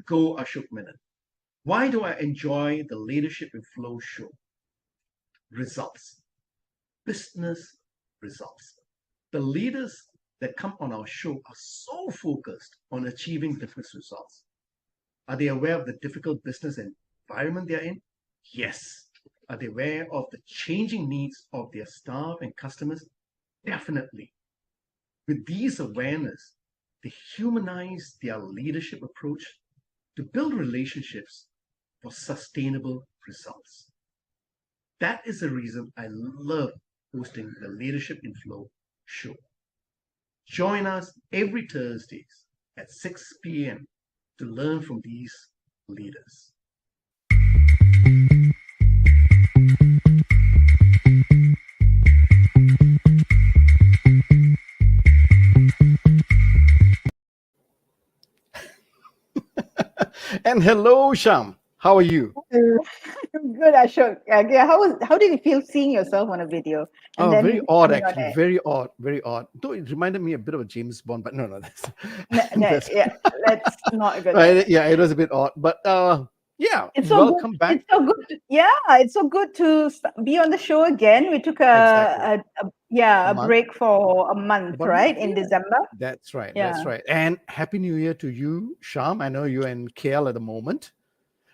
go, Ashok Menon. Why do I enjoy the Leadership in Flow show? Results, business results. The leaders that come on our show are so focused on achieving business results. Are they aware of the difficult business environment they're in? Yes. Are they aware of the changing needs of their staff and customers? Definitely. With these awareness, they humanize their leadership approach to build relationships for sustainable results. That is the reason I love hosting the Leadership in Flow show. Join us every Thursdays at 6 p.m. to learn from these leaders. And hello, Sham. How are you? Good, Ashok. Yeah, how did you feel seeing yourself on a video? And then very odd, coming on actually. air? Very odd. Very odd. Though it reminded me a bit of a James Bond, but no, that's, Yeah, let's not go there. right. Yeah, it was a bit odd, but yeah. It's so Welcome good. back. It's so good. Yeah, it's so good to be on the show again. We took Exactly. a month. break for a month, About a right, month, in yeah. December. That's right. Yeah. That's right. And Happy New Year to you, Sham. I know you're in KL at the moment.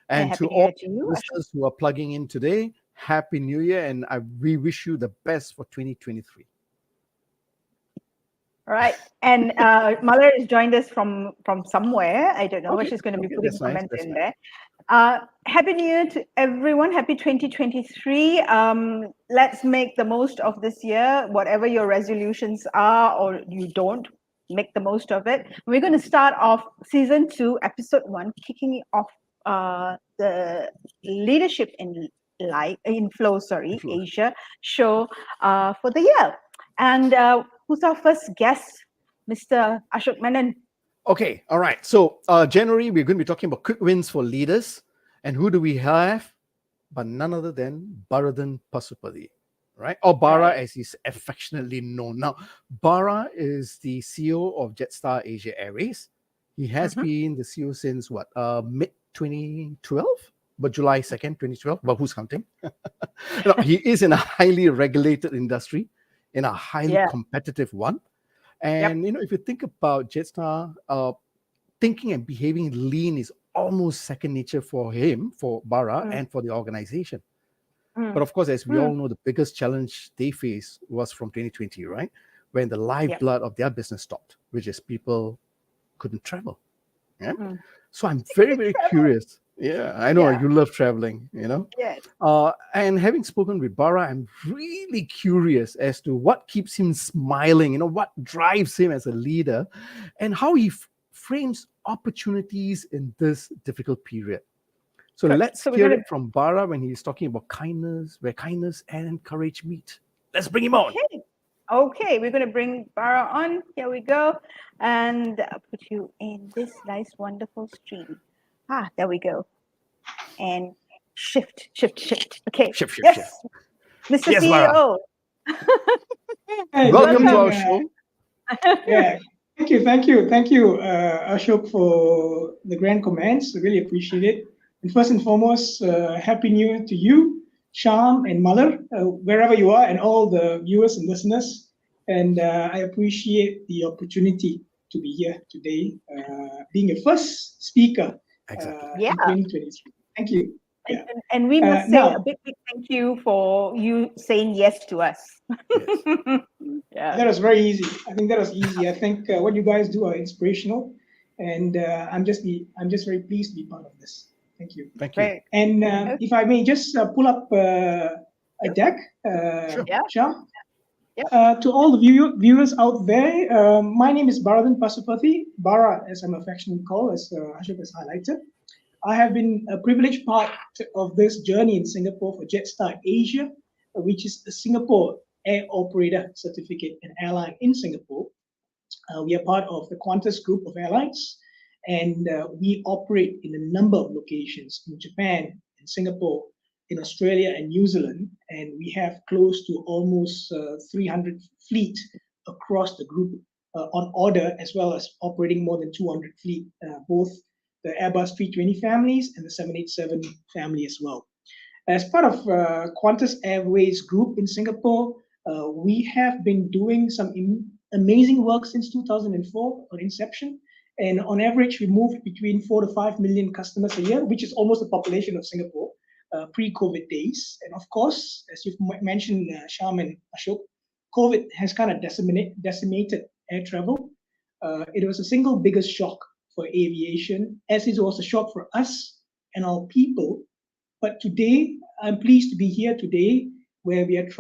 And Happy to New Year all to you, listeners who are plugging in today, Happy New Year, and we wish you the best for 2023. Right. And Mother has joined us from somewhere. I don't know, but Okay, she's going to be okay, putting that's nice, comments that's in nice. there. Happy New Year to everyone. Happy 2023. Let's make the most of this year, whatever your resolutions are, or you don't, make the most of it. We're going to start off season 2, episode 1, kicking off the leadership in flow, Asia show for the year. And who's our first guest? Mr. Ashok Menon. Okay, all right. So January, we're going to be talking about quick wins for leaders. And who do we have? But none other than Barathan Pasupathi, right? Or Bara, Right. as he's affectionately known. Now, Bara is the CEO of Jetstar Asia Airways. He has been the CEO since what? Mid-2012? But July 2nd, 2012. But who's counting? No, he is in a highly regulated industry, in a highly competitive one. And, if you think about Jetstar, thinking and behaving lean is almost second nature for him, for Bara, and for the organization. But of course, as we all know, the biggest challenge they faced was from 2020, right? When the lifeblood of their business stopped, which is people couldn't travel. Yeah. So I'm very, very curious. Yeah, I know you love traveling, Yes. And having spoken with Bara, I'm really curious as to what keeps him smiling, what drives him as a leader, and how he frames opportunities in this difficult period. So let's hear it from Bara when he's talking about kindness, where kindness and courage meet. Let's bring him on. Okay, we're going to bring Bara on. Here we go. And put you in this nice, wonderful stream. There we go. And shift. Okay. Shift. Mr. Yes, CEO. Hey, welcome to our show. Yeah. Thank you, Ashok, for the grand comments. I really appreciate it. And first and foremost, Happy New Year to you, Sham and Mother, wherever you are, and all the viewers and listeners. And I appreciate the opportunity to be here today, being a first speaker in 2023. Thank you. Yeah. And we must say a big thank you for you saying yes to us. Yes. That was very easy. I think that was easy. I think what you guys do are inspirational, and I'm just very pleased to be part of this. Thank you. Thank you. And if I may just pull up a deck, Shah. To all the viewers out there, my name is Barathan Pasupathi, Bara, as I'm affectionately called, as Ashok has highlighted. I have been a privileged part of this journey in Singapore for Jetstar Asia, which is a Singapore air operator certificate and airline in Singapore. We are part of the Qantas group of airlines, and we operate in a number of locations in Japan, in Singapore, in Australia and New Zealand, and we have close to almost 300 fleet across the group on order, as well as operating more than 200 fleet, both the Airbus 320 families, and the 787 family as well. As part of Qantas Airways group in Singapore, we have been doing some amazing work since 2004 on inception. And on average, we moved between 4 to 5 million customers a year, which is almost the population of Singapore pre-COVID days. And of course, as you've mentioned, Sham and Ashok, COVID has kind of decimated air travel. It was the single biggest shock for aviation, as it was a shock for us and our people. But today, I'm pleased to be here today, where we have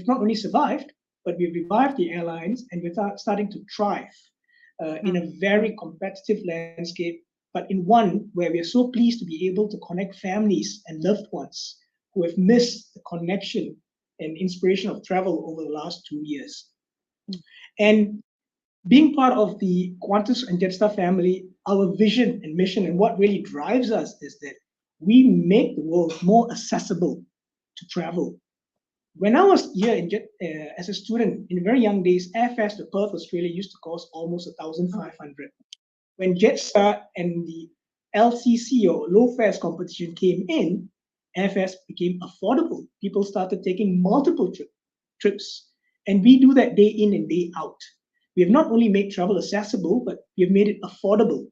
not only survived, but we've revived the airlines, and we're starting to thrive in a very competitive landscape, but in one where we are so pleased to be able to connect families and loved ones who have missed the connection and inspiration of travel over the last 2 years. And being part of the Qantas and Jetstar family, our vision and mission and what really drives us is that we make the world more accessible to travel. When I was here as a student, in very young days, airfares to Perth, Australia used to cost almost 1,500. When Jetstar and the LCC or low fares competition came in, airfares became affordable. People started taking multiple trips. And we do that day in and day out. We have not only made travel accessible, but we have made it affordable.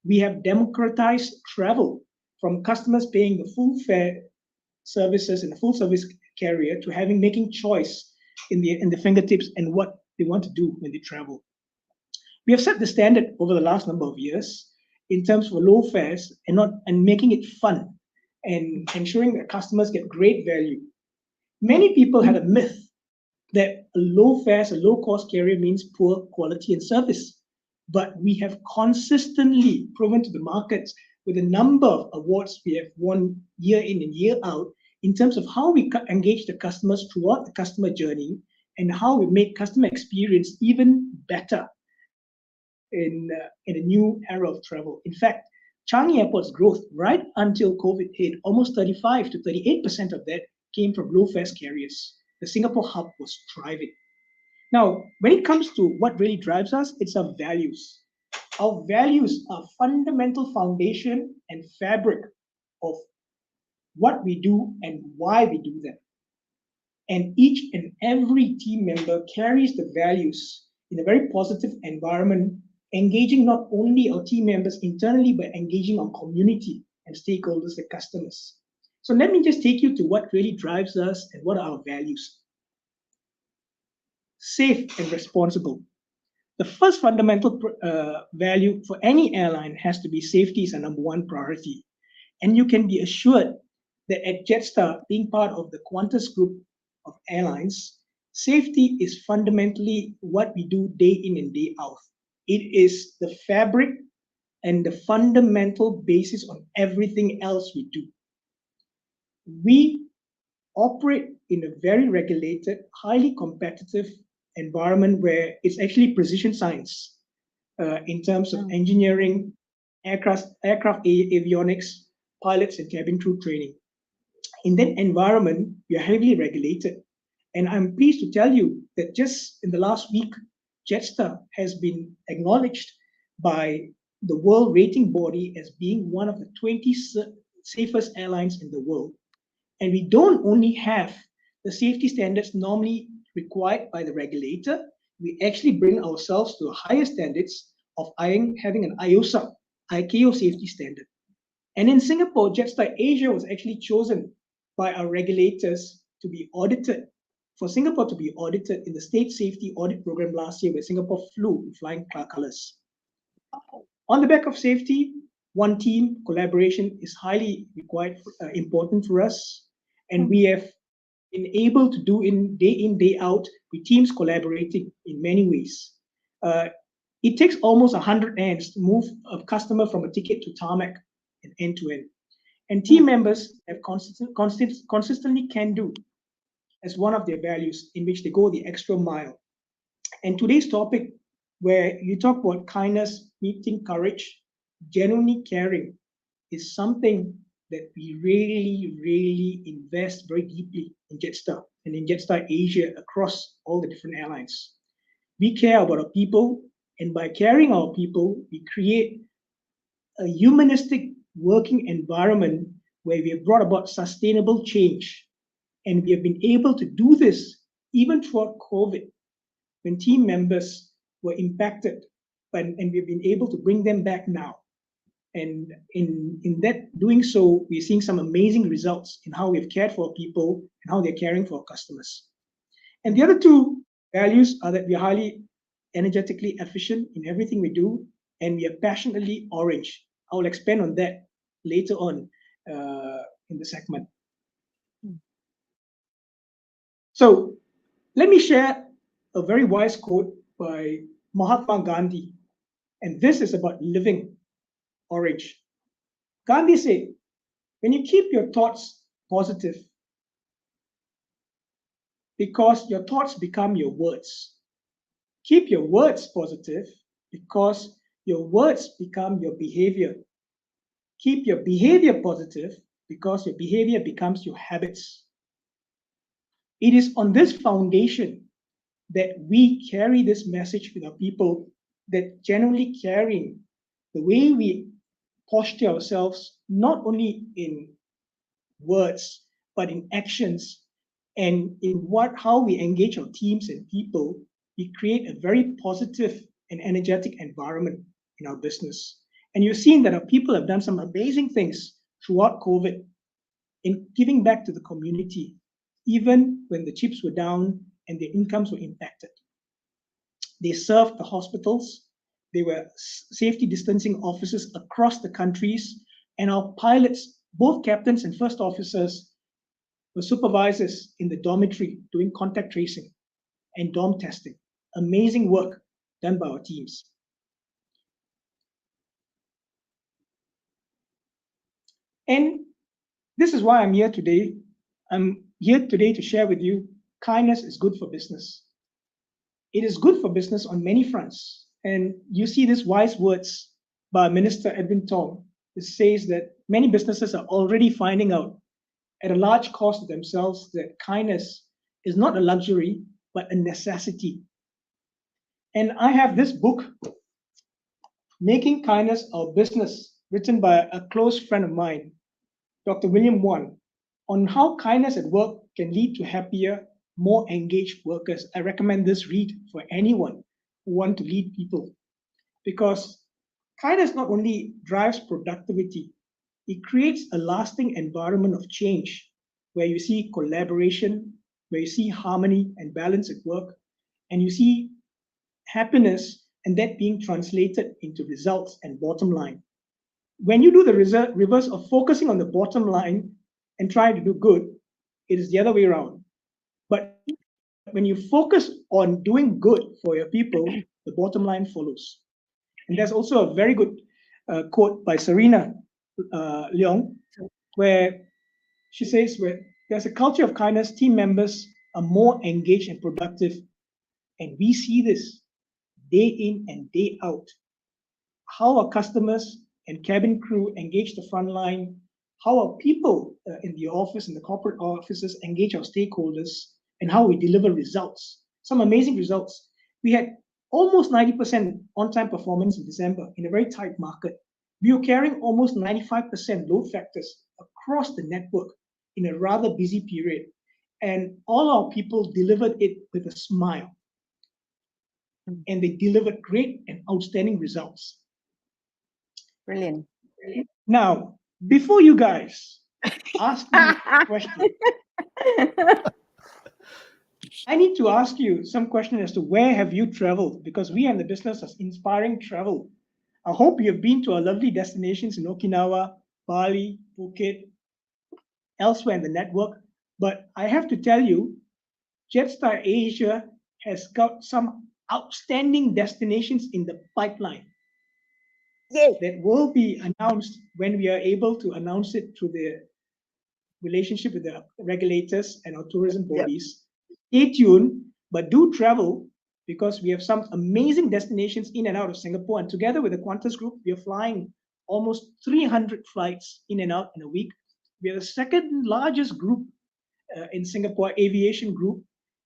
We have democratized travel from customers paying the full fare services and the full service carrier to making choice in the fingertips and what they want to do when they travel. We have set the standard over the last number of years in terms of low fares and making it fun and ensuring that customers get great value. Many people had a myth that low fares, a low cost carrier means poor quality and service. But we have consistently proven to the markets with a number of awards we have won year in and year out in terms of how we engage the customers throughout the customer journey and how we make customer experience even better in a new era of travel. In fact, Changi Airport's growth right until COVID hit, almost 35 to 38% of that came from low fares carriers. The Singapore hub was thriving. Now, when it comes to what really drives us, it's our values. Our values are fundamental foundation and fabric of what we do and why we do them. And each and every team member carries the values in a very positive environment, engaging not only our team members internally, but engaging our community and stakeholders, the customers. So let me just take you to what really drives us and what are our values. Safe and responsible. The first fundamental value for any airline has to be safety is a number one priority. And you can be assured that at Jetstar, being part of the Qantas group of airlines, safety is fundamentally what we do day in and day out. It is the fabric and the fundamental basis on everything else we do. We operate in a very regulated, highly competitive environment where it's actually precision science in terms of engineering, aircraft avionics, pilots, and cabin crew training. In that environment, we are heavily regulated. And I'm pleased to tell you that just in the last week, Jetstar has been acknowledged by the world rating body as being one of the 20 safest airlines in the world. And we don't only have the safety standards normally required by the regulator, we actually bring ourselves to higher standards of having an ICAO safety standard. And in Singapore, Jetstar Asia was actually chosen by our regulators to be audited, for Singapore to be audited in the State Safety Audit Program last year, where Singapore flew in flying colors. On the back of safety, one team collaboration is highly required, important for us. And we have been able to do in, day out, with teams collaborating in many ways. It takes almost 100 hands to move a customer from a ticket to tarmac and end to end. And team members have consistently can do as one of their values in which they go the extra mile. And today's topic, where you talk about kindness, meeting courage, genuinely caring, is something that we really invest very deeply in Jetstar and in Jetstar Asia across all the different airlines. We care about our people, and by caring our people, we create a humanistic working environment where we have brought about sustainable change. And we have been able to do this even throughout COVID, when team members were impacted, and we've been able to bring them back now. And in that doing so, we're seeing some amazing results in how we've cared for people and how they're caring for our customers. And the other two values are that we are highly energetically efficient in everything we do, and we are passionately orange. I will expand on that later on in the segment. So let me share a very wise quote by Mahatma Gandhi, and this is about living orange. Gandhi said, when you keep your thoughts positive, because your thoughts become your words. Keep your words positive, because your words become your behavior. Keep your behavior positive, because your behavior becomes your habits. It is on this foundation that we carry this message with our people, that genuinely caring, the way we posture ourselves, not only in words, but in actions, and in how we engage our teams and people, we create a very positive and energetic environment in our business. And you've seen that our people have done some amazing things throughout COVID in giving back to the community, even when the chips were down and their incomes were impacted. They served the hospitals. They were safety distancing officers across the countries, and our pilots, both captains and first officers, were supervisors in the dormitory doing contact tracing and dorm testing. Amazing work done by our teams. And this is why I'm here today. I'm here today to share with you, kindness is good for business. It is good for business on many fronts. And you see these wise words by Minister Edwin Tong. It says that many businesses are already finding out at a large cost to themselves that kindness is not a luxury, but a necessity. And I have this book, Making Kindness Our Business, written by a close friend of mine, Dr. William Wan, on how kindness at work can lead to happier, more engaged workers. I recommend this read for anyone who want to lead people, because kindness not only drives productivity, it creates a lasting environment of change where you see collaboration, where you see harmony and balance at work, and you see happiness, and that being translated into results and bottom line. When you do the reverse of focusing on the bottom line and trying to do good, it is the other way around. But when you focus on doing good for your people, the bottom line follows. And there's also a very good quote by Serena Leong, where she says, where there's a culture of kindness, team members are more engaged and productive. And we see this day in and day out. How our customers and cabin crew engage the front line, how our people in the office, in the corporate offices, engage our stakeholders, and how we deliver results. Some amazing results. We had almost 90% on-time performance in December in a very tight market. We were carrying almost 95% load factors across the network in a rather busy period. And all our people delivered it with a smile. And they delivered great and outstanding results. Brilliant. Now, before you guys ask me a question, I need to ask you some question as to where have you traveled? Because we are in the business of inspiring travel. I hope you have been to our lovely destinations in Okinawa, Bali, Phuket, elsewhere in the network. But I have to tell you, Jetstar Asia has got some outstanding destinations in the pipeline. Yay. That will be announced when we are able to announce it through the relationship with the regulators and our tourism bodies. Stay tuned, but do travel, because we have some amazing destinations in and out of Singapore. And together with the Qantas Group, we are flying almost 300 flights in and out in a week. We are the second largest group in Singapore, aviation group,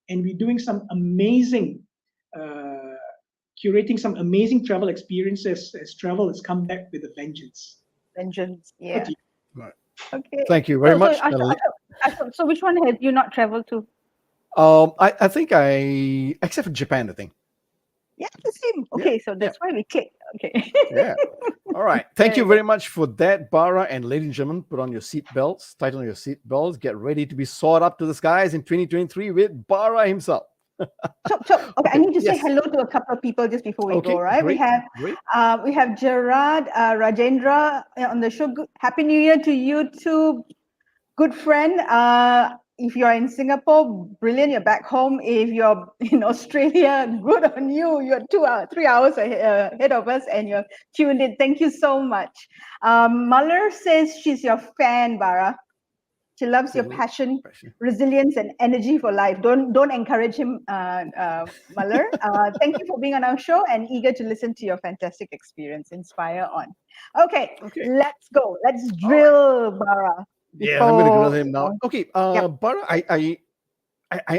and we're doing some amazing curating some amazing travel experiences as travel has come back with a vengeance. Vengeance, yeah. Right. Okay. Thank you very much. So which one have you not traveled to? I think except for Japan, I think. Yeah, the same. Okay, so that's why we clicked. Okay. Yeah. All right. Thank you very much for that, Bara. And ladies and gentlemen, put on your seat belts, tighten on your seat belts, get ready to be soared up to the skies in 2023 with Bara himself. Okay, I need to say hello to a couple of people just before we go, right? Great, we have Gerard Rajendra on the show. Happy New Year to you too, good friend. If you're in Singapore, brilliant, you're back home. If you're in Australia, good on you. You're 3 hours ahead of us and you're tuned in. Thank you so much. Muller says she's your fan, Bara. She loves your passion, resilience, and energy for life. Don't encourage him, Muller. Thank you for being on our show and eager to listen to your fantastic experience. Inspire on. Okay. Let's go. Let's drill, Bara. Yeah, I'm going to grill him now. Okay, Bara, I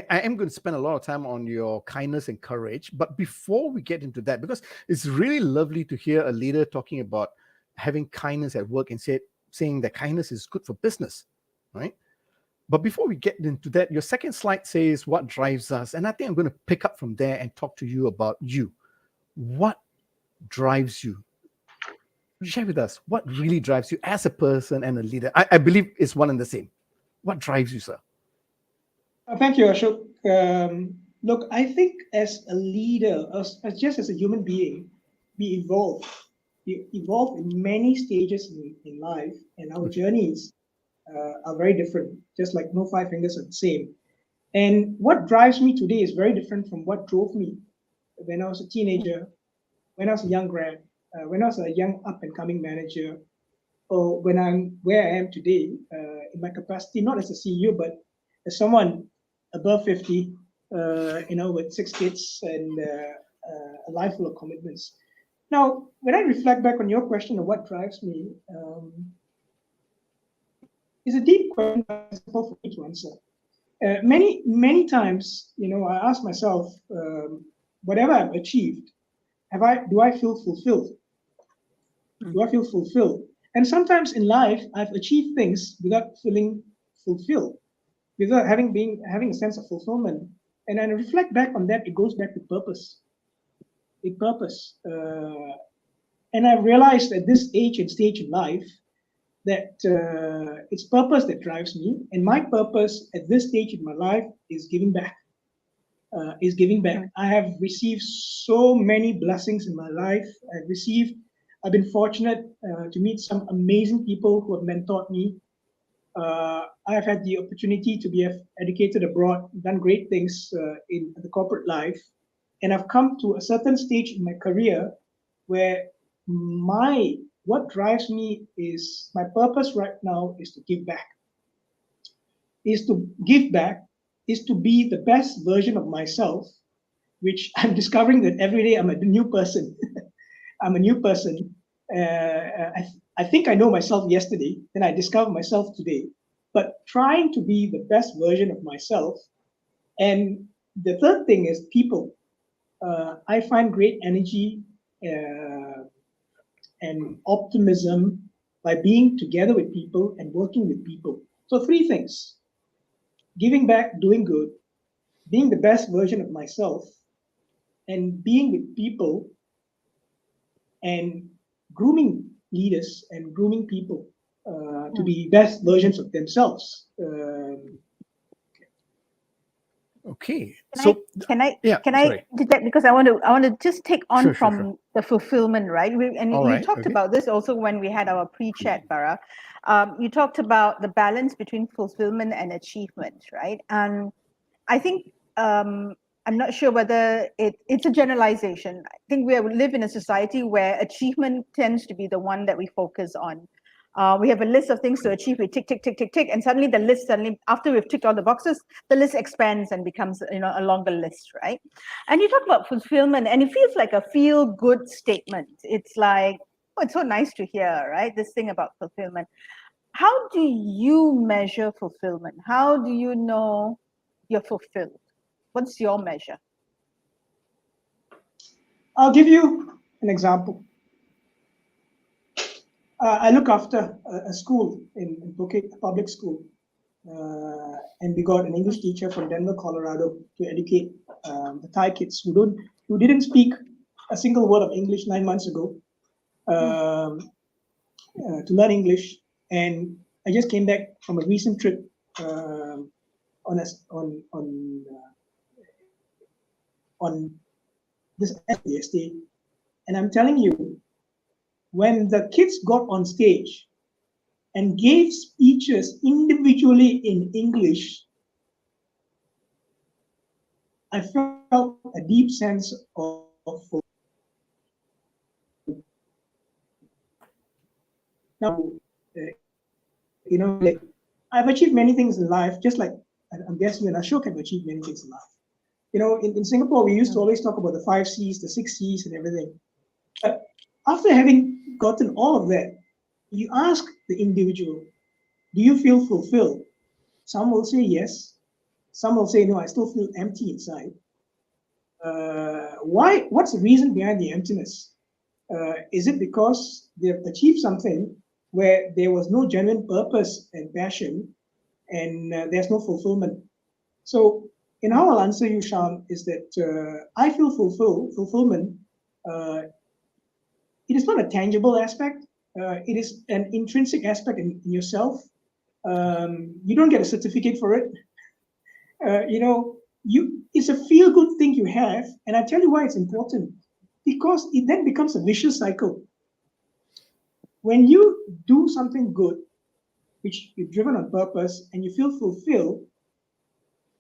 am going to spend a lot of time on your kindness and courage. But before we get into that, because it's really lovely to hear a leader talking about having kindness at work and saying that kindness is good for business, right? But before we get into that, your second slide says what drives us. And I think I'm going to pick up from there and talk to you about you. What drives you? Share with us what really drives you as a person and a leader. I believe it's one and the same. What drives you, sir? Thank you, Ashok. Look, I think as a leader, just as a human being, we evolve. We evolve in many stages in life, and our journeys are very different, just like no five fingers are the same. And what drives me today is very different from what drove me when I was a teenager, when I was a young grad, when I was a young up-and-coming manager, or when I'm where I am today in my capacity, not as a CEO, but as someone above 50, with 6 kids and a life full of commitments. Now, when I reflect back on your question of what drives me, it's a deep question, for me to answer. Many times, I ask myself, whatever I've achieved, do I feel fulfilled? Do I feel fulfilled? And sometimes in life, I've achieved things without feeling fulfilled, without having a sense of fulfillment. And I reflect back on that, it goes back to purpose. A purpose. And I realized at this age and stage in life that it's purpose that drives me. And my purpose at this stage in my life is giving back. I have received so many blessings in my life. I've been fortunate to meet some amazing people who have mentored me. I've had the opportunity to be educated abroad, done great things in the corporate life. And I've come to a certain stage in my career where what drives me is my purpose right now is to give back. Is to give back, is to be the best version of myself, which I'm discovering that every day I'm a new person. I'm a new person. I think I know myself yesterday, then I discover myself today. But trying to be the best version of myself. And the third thing is people. I find great energy and optimism by being together with people and working with people. So 3 things: giving back, doing good, being the best version of myself, and being with people and grooming leaders and grooming people to be best versions of themselves. Okay. Can I detect, because I want to just take on from the fulfillment, right? You talked about this also when we had our pre-chat, Bara. You talked about the balance between fulfillment and achievement, right? And I think I'm not sure whether it's a generalization. I think we live in a society where achievement tends to be the one that we focus on. We have a list of things to achieve. We tick, tick, tick, tick, tick, and suddenly after we've ticked all the boxes, the list expands and becomes a longer list, right? And you talk about fulfillment, and it feels like a feel-good statement. It's like, oh, it's so nice to hear, right? This thing about fulfillment. How do you measure fulfillment? How do you know you're fulfilled? What's your measure? I'll give you an example. I look after a school in Phuket, a public school. And we got an English teacher from Denver, Colorado, to educate the Thai kids who didn't speak a single word of English 9 months ago, to learn English. And I just came back from a recent trip on this yesterday, and I'm telling you, when the kids got on stage and gave speeches individually in English, I felt a deep sense of now, like, I've achieved many things in life, just like I'm guessing you and Ashok have achieved many things in life. In Singapore, we used to always talk about the 5 C's, the 6 C's, and everything. But after having gotten all of that, you ask the individual, do you feel fulfilled? Some will say yes. Some will say, no, I still feel empty inside. Why? What's the reason behind the emptiness? Is it because they've achieved something where there was no genuine purpose and passion, and there's no fulfillment? So, in how I'll answer you, Shyam, is that I feel fulfillment. It is not a tangible aspect. It is an intrinsic aspect in yourself. You don't get a certificate for it. It's a feel-good thing you have, and I tell you why it's important. Because it then becomes a vicious cycle. When you do something good, which you're driven on purpose, and you feel fulfilled,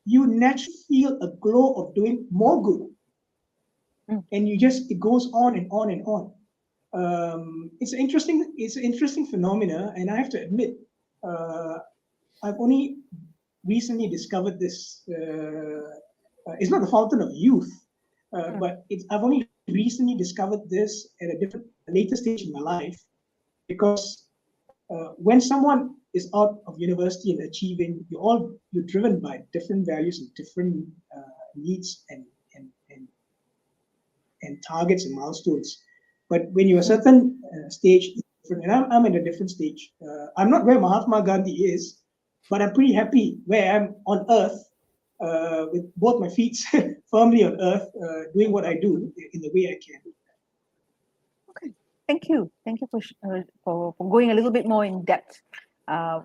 you naturally feel a glow of doing more good. And it goes on and on and on. It's an interesting phenomena, and I have to admit, I've only recently discovered this. It's not the fountain of youth, but I've only recently discovered this at a later stage in my life, because when someone is out of university and achieving, you're driven by different values and different needs and targets and milestones. But when you're a certain stage, and I'm at a different stage. I'm not where Mahatma Gandhi is, but I'm pretty happy where I'm on earth, with both my feet firmly on earth, doing what I do in the way I can. Okay, thank you for going a little bit more in depth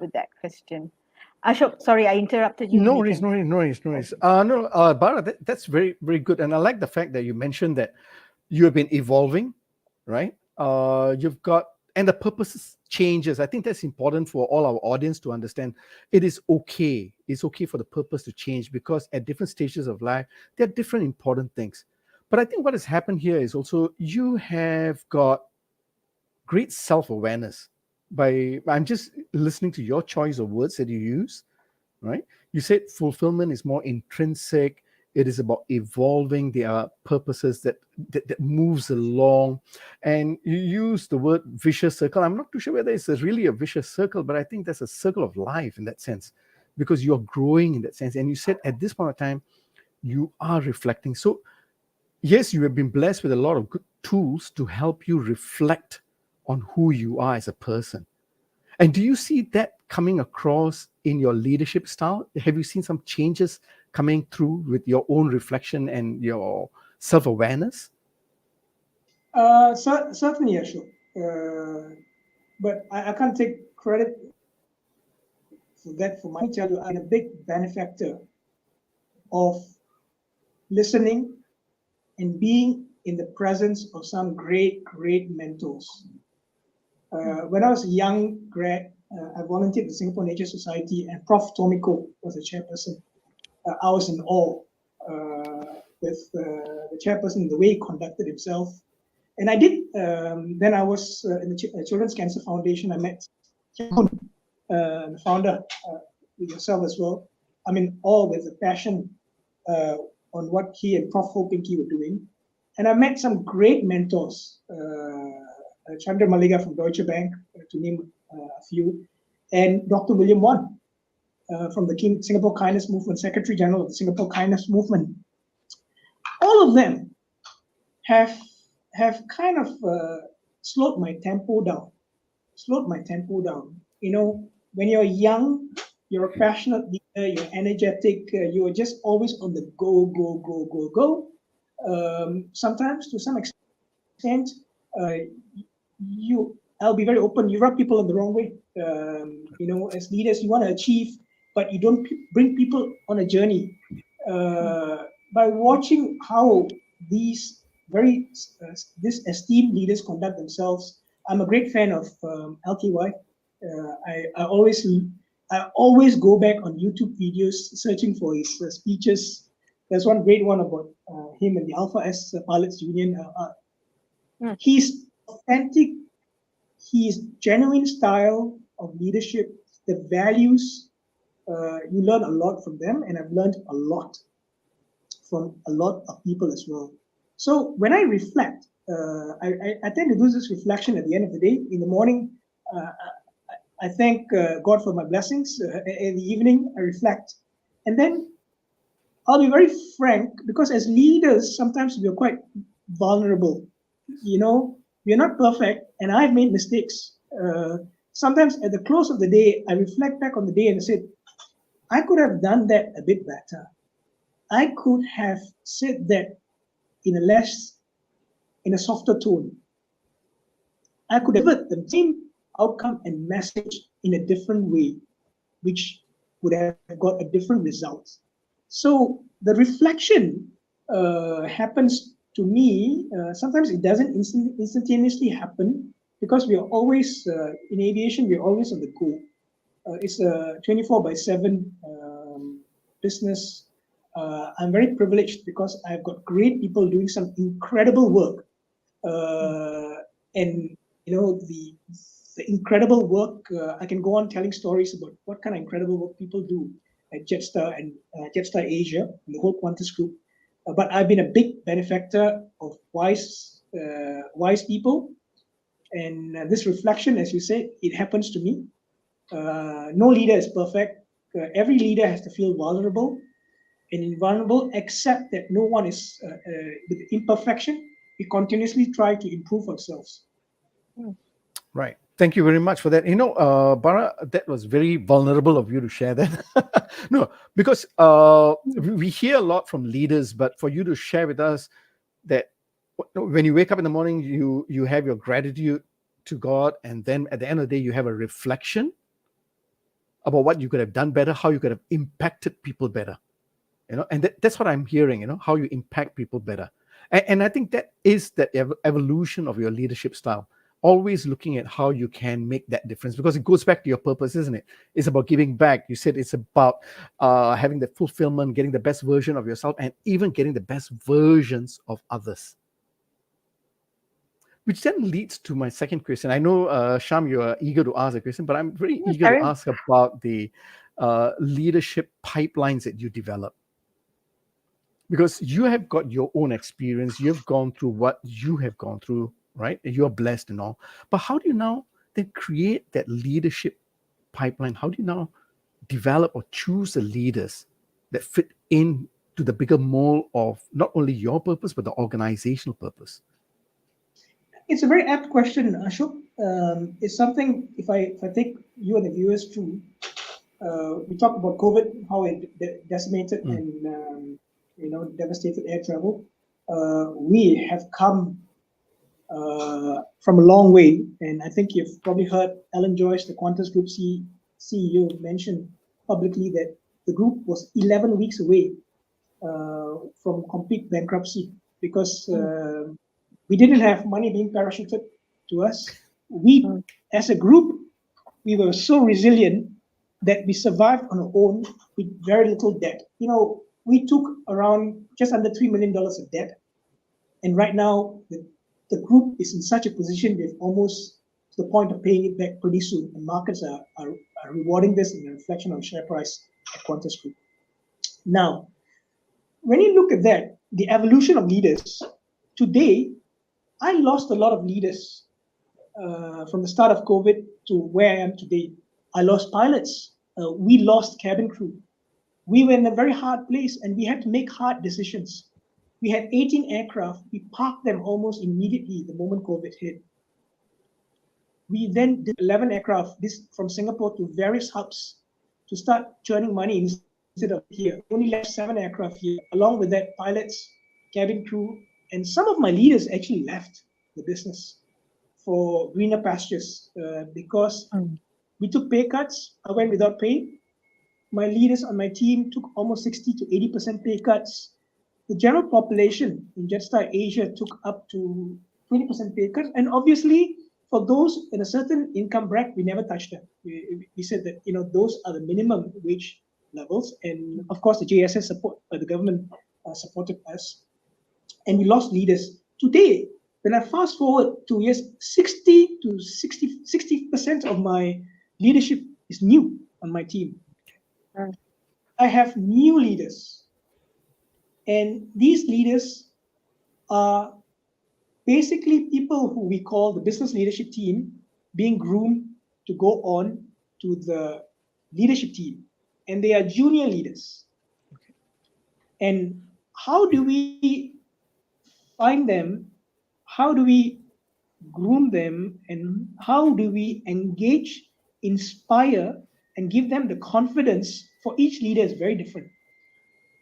with that question. Ashok, sorry, I interrupted you. No worries. Bara, that's very, very good. And I like the fact that you mentioned that you have been evolving, right? You've got, and the purpose changes. I think that's important for all our audience to understand. It is okay. It's okay for the purpose to change, because at different stages of life, there are different important things. But I think what has happened here is also you have got great self-awareness. I'm just listening to your choice of words that you use, right? You said fulfillment is more intrinsic. It is about evolving. There are purposes that moves along. And you use the word vicious circle. I'm not too sure whether it's really a vicious circle, but I think that's a circle of life in that sense, because you're growing in that sense. And you said at this point of time, you are reflecting. So yes, you have been blessed with a lot of good tools to help you reflect on who you are as a person. And do you see that coming across in your leadership style? Have you seen some changes coming through with your own reflection and your self-awareness? Certainly, Ashok. But I can't take credit for that. For my tell you, I'm a big benefactor of listening and being in the presence of some great mentors. When I was a young grad, I volunteered at the Singapore Nature Society, and Prof. Tomiko was the chairperson. I was in awe with the chairperson, the way he conducted himself. And I did, then I was in the Children's Cancer Foundation. I met the founder, with yourself as well. I'm in awe with the passion on what he and Prof. Ho Pinky were doing. And I met some great mentors, Chandra Maliga from Deutsche Bank, to name a few, and Dr. William Wan from the Singapore Kindness Movement, Secretary General of the Singapore Kindness Movement. All of them have have kind of slowed my tempo down. You know, when you're young, you're a passionate leader, you're energetic, you're just always on the go, go, go, go, go. Sometimes, to some extent, I'll be very open, you rub people in the wrong way. You know, as leaders, you want to achieve, but you don't bring people on a journey. By watching how these these esteemed leaders conduct themselves, I'm a great fan of LTY. I always go back on YouTube videos searching for his speeches. There's one great one about him and the Alpha S Pilots Union. He's authentic, his genuine style of leadership, the values, you learn a lot from them, and I've learned a lot from a lot of people as well. So when I reflect, I tend to do this reflection at the end of the day. In the morning, I thank God for my blessings. In the evening, I reflect. And then I'll be very frank, because as leaders, sometimes we're quite vulnerable. You know, we're not perfect, and I've made mistakes. Sometimes at the close of the day, I reflect back on the day and I said, I could have done that a bit better. I could have said that in a softer tone. I could have delivered the same outcome and message in a different way, which would have got a different result. So the reflection happens to me. Sometimes it doesn't instantaneously happen, because we are always, in aviation, we're always on the go. It's a 24/7 business. I'm very privileged because I've got great people doing some incredible work. And, you know, the incredible work, I can go on telling stories about what kind of incredible work people do at Jetstar and Jetstar Asia and the whole Qantas group. But I've been a big benefactor of wise people. And this reflection, as you said, it happens to me. No leader is perfect. Every leader has to feel vulnerable and invulnerable, except that no one is with imperfection. We continuously try to improve ourselves. Right. Thank you very much for that. You know, Bara, that was very vulnerable of you to share that. No, because we hear a lot from leaders, but for you to share with us that when you wake up in the morning, you have your gratitude to God, and then at the end of the day, you have a reflection about what you could have done better, how you could have impacted people better. You know, and that's what I'm hearing, you know, how you impact people better. And I think that is the evolution of your leadership style, always looking at how you can make that difference, because it goes back to your purpose, isn't it? It's about giving back. You said it's about having the fulfillment, getting the best version of yourself, and even getting the best versions of others. Which then leads to my second question. I know, Sham, you are eager to ask a question, but I'm very eager to ask about the leadership pipelines that you develop. Because you have got your own experience, you've gone through what you have gone through, right? You're blessed and all. But how do you now then create that leadership pipeline? How do you now develop or choose the leaders that fit into the bigger mold of not only your purpose, but the organizational purpose? It's a very apt question, Ashok. It's something, if I take you and the viewers through, we talked about COVID, how it decimated and devastated air travel. We have come from a long way, and I think you've probably heard Alan Joyce, the Qantas Group CEO, mention publicly that the group was 11 weeks away from complete bankruptcy, because we didn't have money being parachuted to us. We, as a group, we were so resilient that we survived on our own with very little debt. You know, we took around just under $3 million of debt. And right now, the group is in such a position we're almost to the point of paying it back pretty soon. And markets are rewarding this in a reflection on share price at Qantas Group. Now, when you look at that, the evolution of leaders, today, I lost a lot of leaders from the start of COVID to where I am today. I lost pilots. We lost cabin crew. We were in a very hard place, and we had to make hard decisions. We had 18 aircraft. We parked them almost immediately the moment COVID hit. We then did 11 aircraft, this from Singapore to various hubs to start churning money instead of here. We only left 7 aircraft here. Along with that, pilots, cabin crew, and some of my leaders actually left the business for greener pastures because we took pay cuts. I went without pay. My leaders on my team took almost 60 to 80% pay cuts. The general population in Jetstar Asia took up to 20% pay cuts. And obviously, for those in a certain income bracket, we never touched them. We said that those are the minimum wage levels. And of course, the JSS support, the government supported us. And we lost leaders. Today, when I fast forward 2 years, 60% of my leadership is new on my team. I have new leaders. And these leaders are basically people who we call the business leadership team being groomed to go on to the leadership team. And they are junior leaders. Okay. And how do we find them? How do we groom them? And how do we engage, inspire, and give them the confidence? For each leader is very different.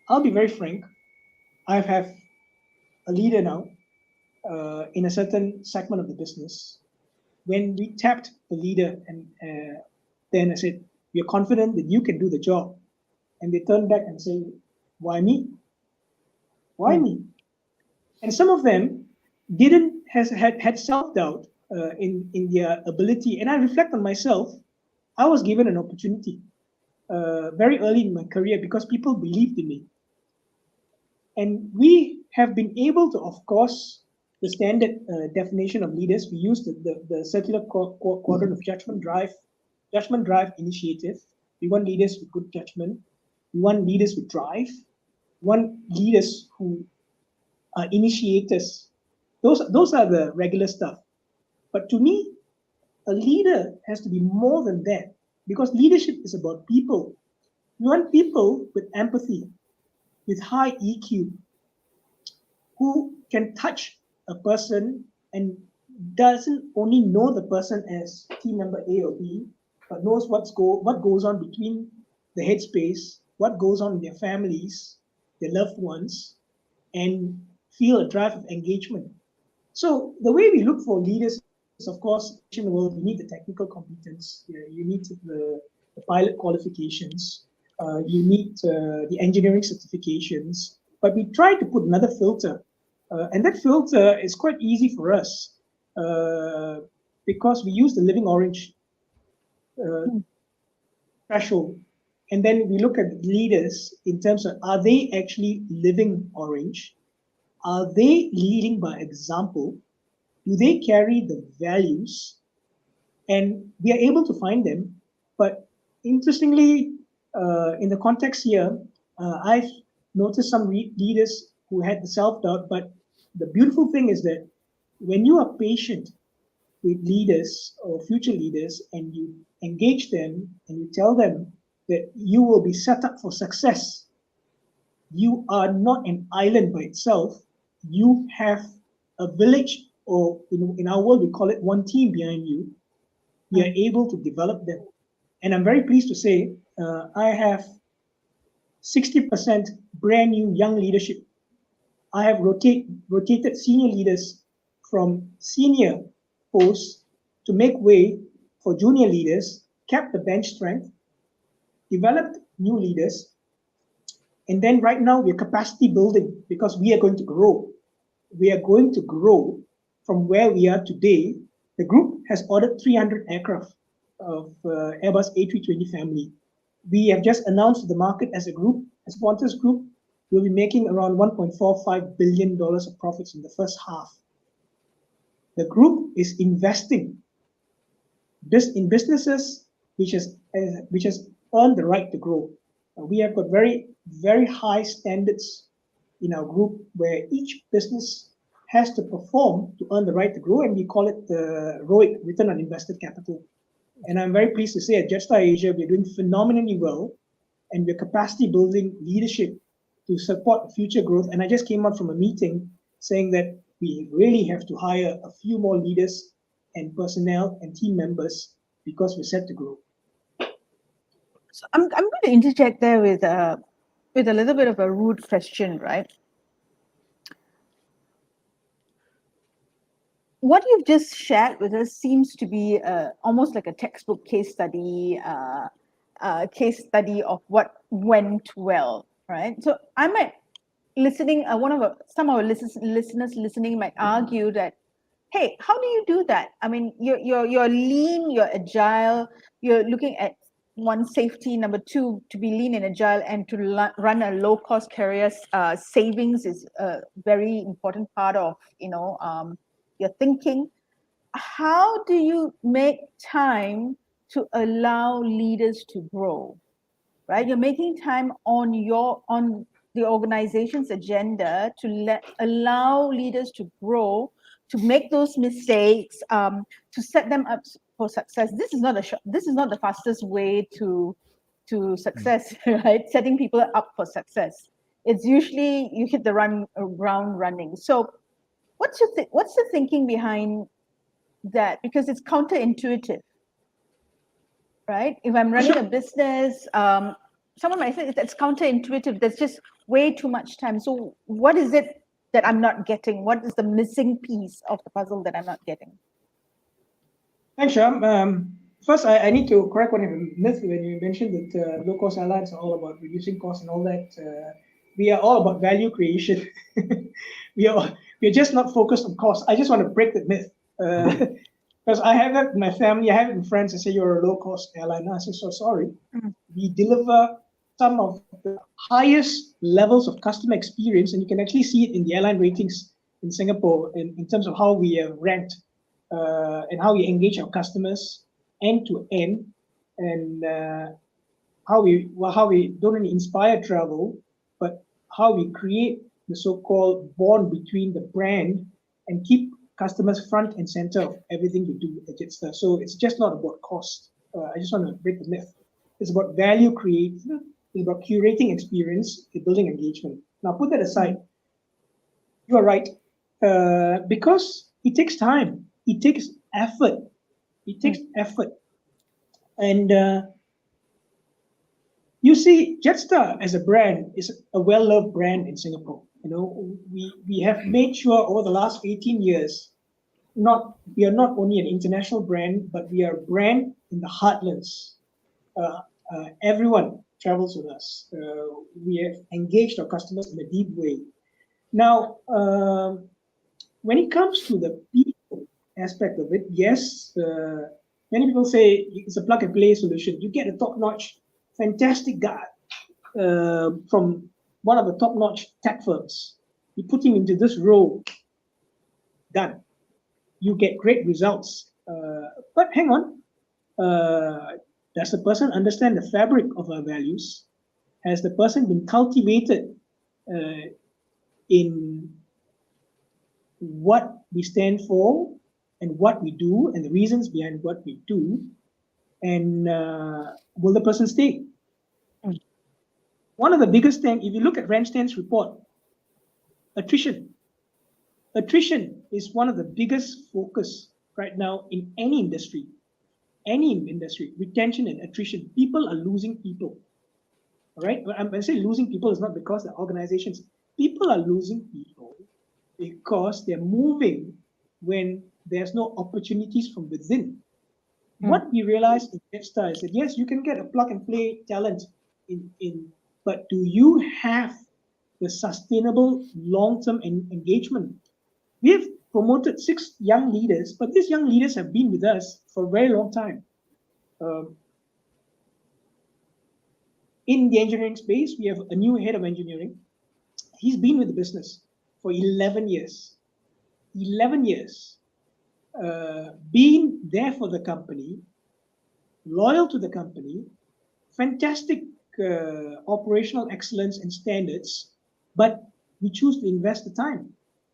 I'll be very frank. I have a leader now in a certain segment of the business. When we tapped the leader, and then I said, "We're confident that you can do the job," and they turned back and say, "Why me? Why me?" And some of them had self-doubt in their ability. And I reflect on myself. I was given an opportunity very early in my career because people believed in me. And we have been able to, of course, the standard definition of leaders, we use the circular quadrant of judgment drive initiative. We want leaders with good judgment. We want leaders with drive. We want leaders who are initiators. Those are the regular stuff. But to me, a leader has to be more than that, because leadership is about people. You want people with empathy, with high EQ, who can touch a person and doesn't only know the person as team member A or B, but knows what goes on between the headspace, what goes on in their families, their loved ones, and feel a drive of engagement. So the way we look for leaders is, of course, in the world, you need the technical competence, you need the pilot qualifications, you need the engineering certifications, but we try to put another filter. And that filter is quite easy for us because we use the living orange threshold. And then we look at leaders in terms of, are they actually living orange? Are they leading by example? Do they carry the values? And we are able to find them. But interestingly, in the context here, I've noticed some leaders who had the self-doubt. But the beautiful thing is that when you are patient with leaders or future leaders and you engage them and you tell them that you will be set up for success, you are not an island by itself. You have a village, or in our world, we call it one team behind you. We are able to develop them. And I'm very pleased to say I have 60% brand new young leadership. I have rotated senior leaders from senior posts to make way for junior leaders, kept the bench strength, developed new leaders. And then right now we're capacity building because we are going to grow. We are going to grow from where we are today. The group has ordered 300 aircraft of Airbus A320 family. We have just announced to the market as a group, as Qantas Group, we'll be making around $1.45 billion of profits in the first half. The group is investing in businesses which has earned the right to grow. We have got very, very high standards in our group where each business has to perform to earn the right to grow, and we call it the ROIC, return on invested capital. And I'm very pleased to say at Jetstar Asia, we're doing phenomenally well, and we're capacity building leadership to support future growth. And I just came out from a meeting saying that we really have to hire a few more leaders and personnel and team members because we're set to grow. So I'm going to interject there with a little bit of a rude question, right? What you've just shared with us seems to be almost like a textbook case study of what went well, right? So I might listening. Some of our listeners listening might argue that, hey, how do you do that? I mean, you're lean, you're agile, you're looking at one, safety, number two, to be lean and agile, and to run a low cost carrier. Savings is a very important part of your thinking. How do you make time to allow leaders to grow? Right, you're making time on the organization's agenda to allow leaders to grow, to make those mistakes, to set them up for success. This is not the fastest way to success, right? Setting people up for success. It's usually you hit the ground running. So what's the thinking behind that? Because it's counterintuitive, right? If I'm running a business, someone might say that's counterintuitive. There's just way too much time. So what is it that I'm not getting? What is the missing piece of the puzzle that I'm not getting? Thanks, Shyam. First, I need to correct one of the myths when you mentioned that low-cost airlines are all about reducing costs and all that. We are all about value creation. we're just not focused on cost. I just want to break that myth. Because I have that in my family, I have it in friends. I say, you're a low-cost airline. I say, so sorry. We deliver some of the highest levels of customer experience, and you can actually see it in the airline ratings in Singapore in terms of how we are ranked and how we engage our customers end to end, and how we don't only inspire travel, but how we create the so-called bond between the brand and keep customers front and center of everything we do at Jetstar. So it's just not about cost. I just want to break the myth. It's about value creation. It's about curating experience and building engagement. Now put that aside. You are right. Because it takes time. It takes effort. It takes effort. And you see, Jetstar as a brand is a well-loved brand in Singapore. You know, we have made sure over the last 18 years, we are not only an international brand, but we are a brand in the heartlands. Everyone travels with us. We have engaged our customers in a deep way. Now, when it comes to the people aspect of it, yes, many people say it's a plug-and-play solution. You get a top-notch, fantastic guy from one of the top-notch tech firms. You put him into this role, done. You get great results. But hang on, does the person understand the fabric of our values? Has the person been cultivated in what we stand for and what we do and the reasons behind what we do? And will the person stay? One of the biggest things, if you look at Randstad's report, attrition. Attrition is one of the biggest focus right now in any industry. Retention and attrition. People are losing people. All right? When I say losing people, it's not because the organizations. People are losing people because they're moving when there's no opportunities from within. What we realized in Jetstar is that yes, you can get a plug-and-play talent but do you have the sustainable long-term engagement? We have promoted 6 young leaders, but these young leaders have been with us for a very long time. In the engineering space, we have a new head of engineering. He's been with the business for 11 years. 11 years. Being there for the company, loyal to the company, fantastic operational excellence and standards, but we choose to invest the time.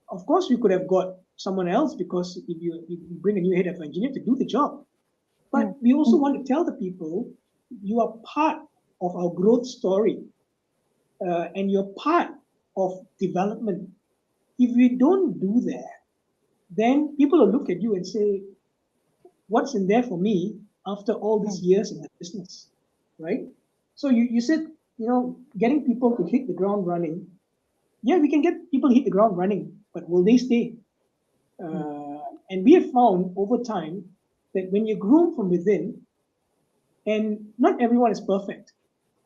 Of course, we could have got someone else because if you bring a new head of engineering to do the job. But we also want to tell the people, you are part of our growth story. and you're part of development. If you don't do that, then people will look at you and say, what's in there for me after all these years in the business, right? So you said, getting people to hit the ground running. Yeah, we can get people to hit the ground running, but will they stay? And we have found over time that when you groom from within, and not everyone is perfect.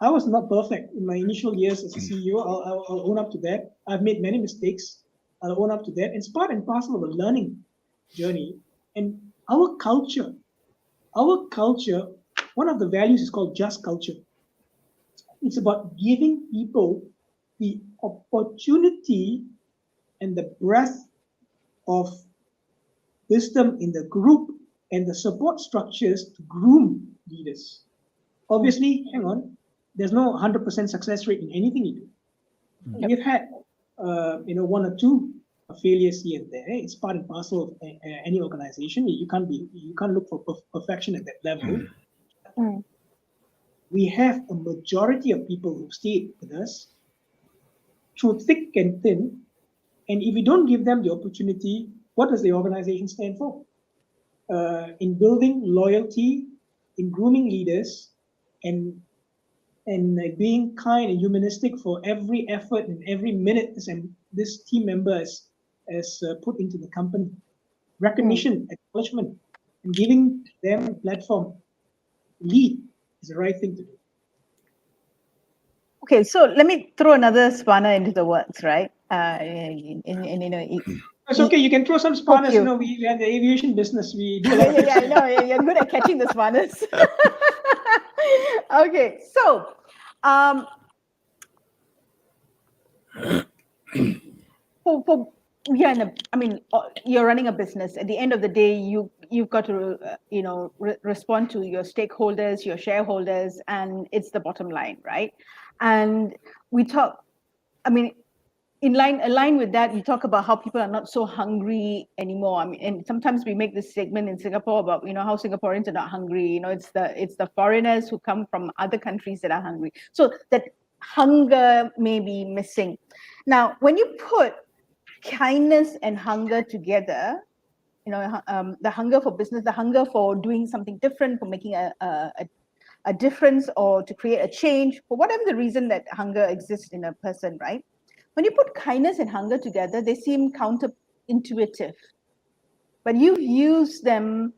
I was not perfect in my initial years as a CEO. I'll own up to that. I've made many mistakes. I'll own up to that. It's part and parcel of a learning journey. And our culture, one of the values is called just culture. It's about giving people the opportunity and the breadth of wisdom in the group and the support structures to groom leaders. Obviously, there's no 100% success rate in anything you do. We've had, one or two failures here and there. It's part and parcel of any organization. You can't look for perfection at that level. We have a majority of people who stayed with us through thick and thin. And if you don't give them the opportunity, what does the organization stand for? In building loyalty, in grooming leaders, and being kind and humanistic for every effort and every minute this team member has put into the company. Recognition, acknowledgement, and giving them a platform. Lead is the right thing to do. Okay, so let me throw another spanner into the works, right? It's okay. You can throw some spanners. We are the aviation business. We do a lot of I know. You're good at catching the spanners. Okay, so you're running a business. At the end of the day, you've got to respond to your stakeholders, your shareholders, and it's the bottom line, right? And we talk. Aligned with that, you talk about how people are not so hungry anymore. And sometimes we make this segment in Singapore about how Singaporeans are not hungry. It's the foreigners who come from other countries that are hungry. So that hunger may be missing. Now, when you put kindness and hunger together, the hunger for business, the hunger for doing something different, for making a difference, or to create a change, for whatever the reason that hunger exists in a person, right? When you put kindness and hunger together, they seem counterintuitive. But you've used them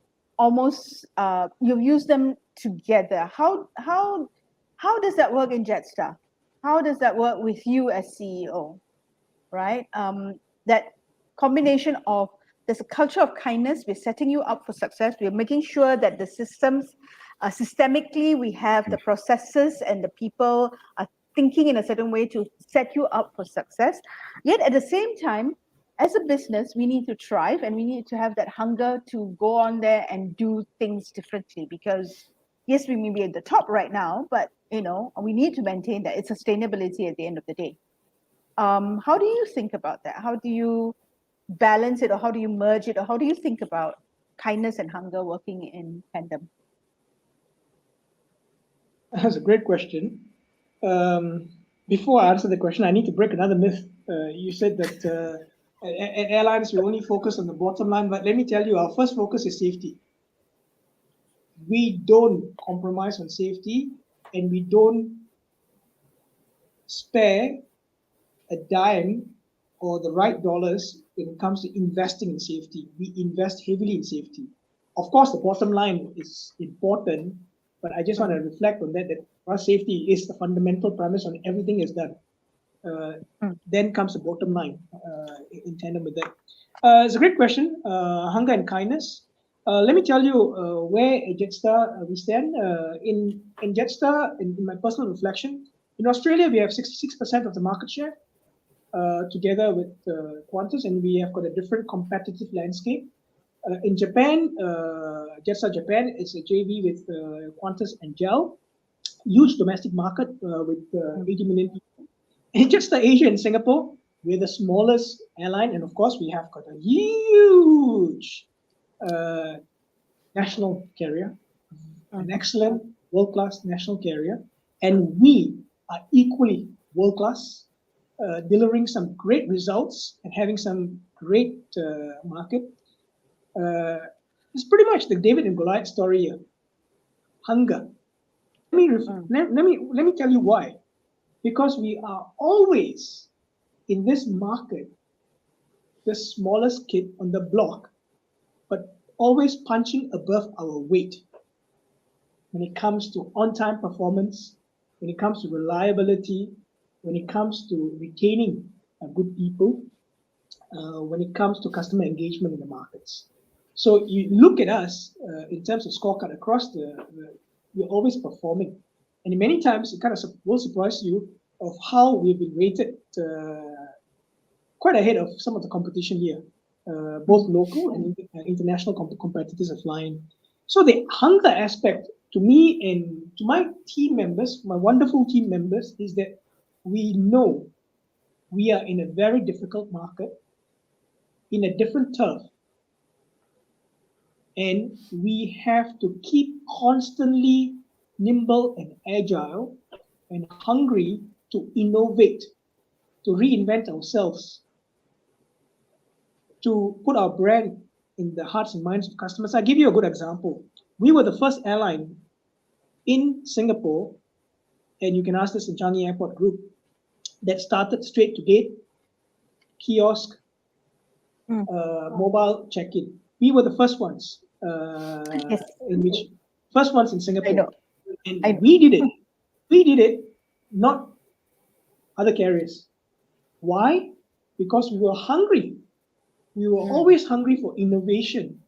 together. How does that work in Jetstar? How does that work with you as CEO, right? That combination of, there's a culture of kindness, we're setting you up for success, we're making sure that the systems, systemically, we have the processes and the people are thinking in a certain way to set you up for success. Yet at the same time, as a business, we need to thrive and we need to have that hunger to go on there and do things differently, because yes, we may be at the top right now, but we need to maintain that. It's sustainability at the end of the day. How do you think about that? How do you balance it, or how do you merge it, or how do you think about kindness and hunger working in tandem? That's a great question. Before I answer the question, I need to break another myth. You said that at airlines, we only focus on the bottom line, but let me tell you, our first focus is safety. We don't compromise on safety, and we don't spare a dime or the right dollars when it comes to investing in safety. We invest heavily in safety. Of course, the bottom line is important, but I just want to reflect on that for us, safety is the fundamental premise on everything is done. Then comes the bottom line in tandem with that. It's a great question, hunger and kindness. Let me tell you where at Jetstar we stand. In Jetstar, in my personal reflection, in Australia, we have 66% of the market share together with Qantas, and we have got a different competitive landscape. In Japan, Jetstar Japan is a JV with Qantas and GEL. Huge domestic market with 80 million people. In Jetstar Asia in Singapore, we're the smallest airline, and of course, we have got a huge national carrier, an excellent world-class national carrier, and we are equally world-class, delivering some great results and having some great market. It's pretty much the David and Goliath story here. Hunger. Let me tell you why. Because we are always in this market the smallest kid on the block, but always punching above our weight when it comes to on-time performance, when it comes to reliability, when it comes to retaining good people, when it comes to customer engagement in the markets. So you look at us in terms of scorecard across we're always performing. And many times it kind of will surprise you of how we've been rated quite ahead of some of the competition here, both local and international competitors are flying. So the hunger aspect to me and to my team members, my wonderful team members, is that we know we are in a very difficult market, in a different turf. And we have to keep constantly nimble and agile and hungry to innovate, to reinvent ourselves, to put our brand in the hearts and minds of customers. I'll give you a good example. We were the first airline in Singapore, and you can ask this in Changi Airport Group, that started straight to gate, kiosk, mobile check-in. We were the first ones first ones in Singapore. And we did it. We did it, not other carriers. Why? Because we were hungry. We were always hungry for innovation.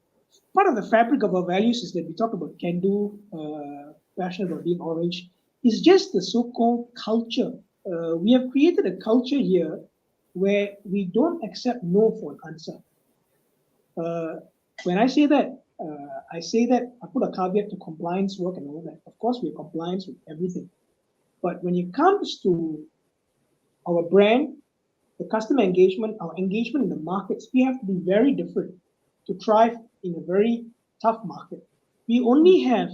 Part of the fabric of our values is that we talk about can do, passionate about being orange. It's just the so-called culture. We have created a culture here where we don't accept no for an answer. When I say that, I put a caveat to compliance work and all that. Of course, we're compliant with everything. But when it comes to our brand, the customer engagement, our engagement in the markets, we have to be very different to thrive in a very tough market. We only have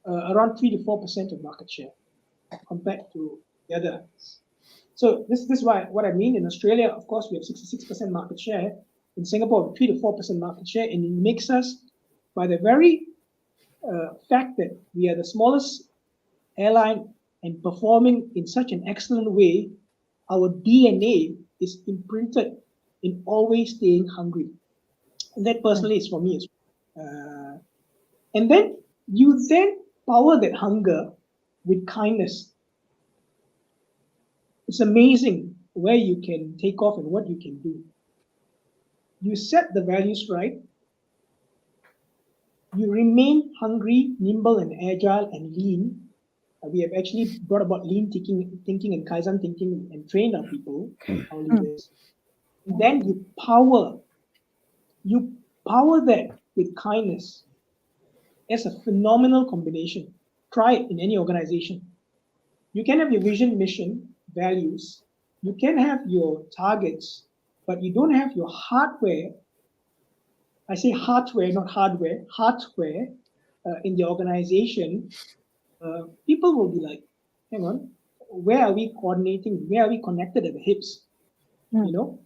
around 3 to 4% of market share compared to the others. So this is what I mean. In Australia, of course, we have 66% market share. In Singapore, 3 to 4% market share, and it makes us, by the very fact that we are the smallest airline and performing in such an excellent way, our DNA is imprinted in always staying hungry. And that personally is for me as well. And then you power that hunger with kindness. It's amazing where you can take off and what you can do. You set the values right. You remain hungry, nimble, and agile and lean. We have actually brought about lean thinking and Kaizen thinking and trained our people, our leaders. And then you power that with kindness as a phenomenal combination. Try it in any organization. You can have your vision, mission, values. You can have your targets, but you don't have your hardware. I say hardware, not hardware, hardware in the organization. People will be like, hang on, where are we coordinating? Where are we connected at the hips? You know,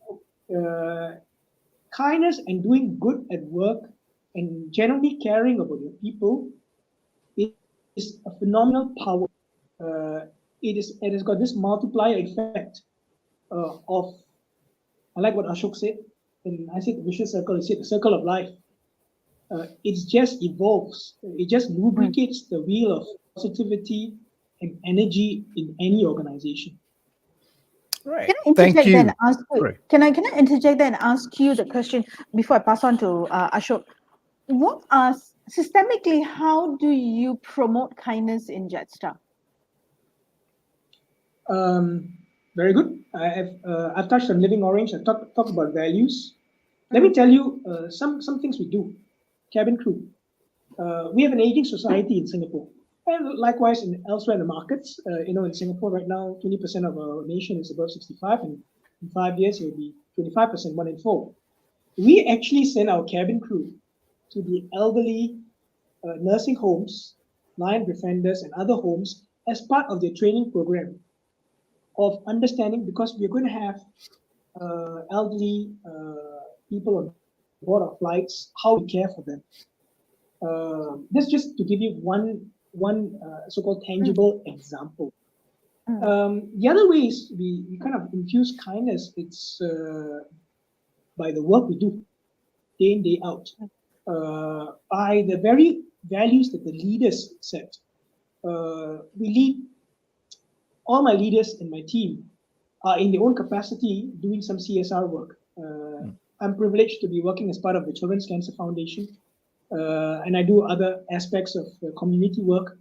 kindness and doing good at work and generally caring about your people is a phenomenal power. It has got this multiplier effect of, I like what Ashok said, and I said the vicious circle, he said the circle of life. It just evolves. It just lubricates the wheel of positivity and energy in any organization. Right. Can I interject Thank you. and ask you, can I interject there and ask you the question before I pass on to Ashok? What are systemically, how do you promote kindness in Jetstar? Very good. I've touched on living orange. I've talked about values. Let me tell you some things we do. Cabin crew. We have an aging society in Singapore. And likewise, elsewhere in the markets, in Singapore right now, 20% of our nation is above 65, and in 5 years, it will be 25%, 1 in 4. We actually send our cabin crew to the elderly nursing homes, lion befrienders, and other homes as part of their training program. of understanding, because we're going to have elderly people on board our flights, how we care for them. This just to give you one so-called tangible example. The other way is we kind of infuse kindness. It's by the work we do day in, day out, by the very values that the leaders set. We lead, all my leaders in my team are in their own capacity doing some CSR work. I'm privileged to be working as part of the Children's Cancer Foundation, and I do other aspects of community work.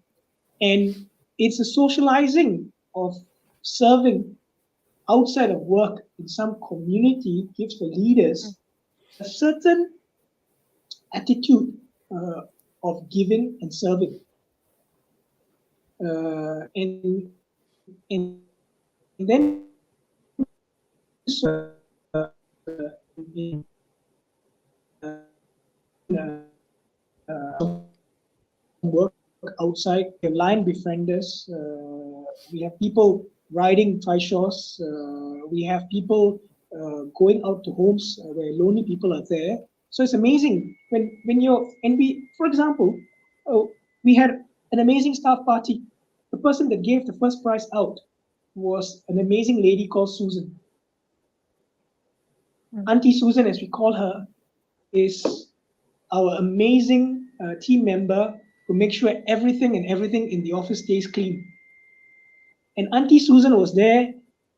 And it's a socializing of serving outside of work in some community gives the leaders a certain attitude of giving and serving. And then work outside, we have line befrienders, we have people riding trishaws, we have people going out to homes where lonely people are there. So it's amazing when you're, and we, for example, we had an amazing staff party. The person that gave the first prize out was an amazing lady called Susan. Auntie Susan, as we call her, is our amazing team member who makes sure everything in the office stays clean. And Auntie Susan was there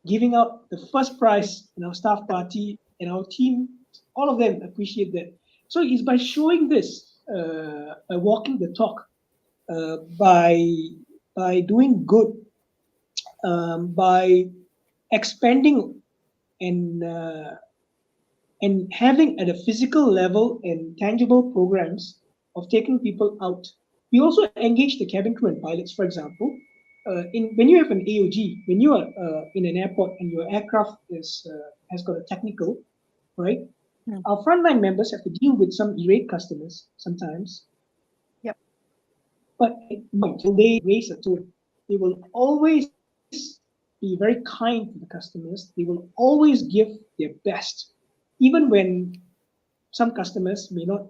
giving out the first prize in our staff party, and our team, all of them appreciate that. So it's by showing this, by walking the talk, by doing good, by expanding and having at a physical level and tangible programs of taking people out. We also engage the cabin crew and pilots, for example. When you have an AOG, when you are in an airport and your aircraft has got a technical, right? Our frontline members have to deal with some irate customers sometimes. Yep. But until they raise a tone, they will always be very kind to the customers. They will always give their best, even when some customers may not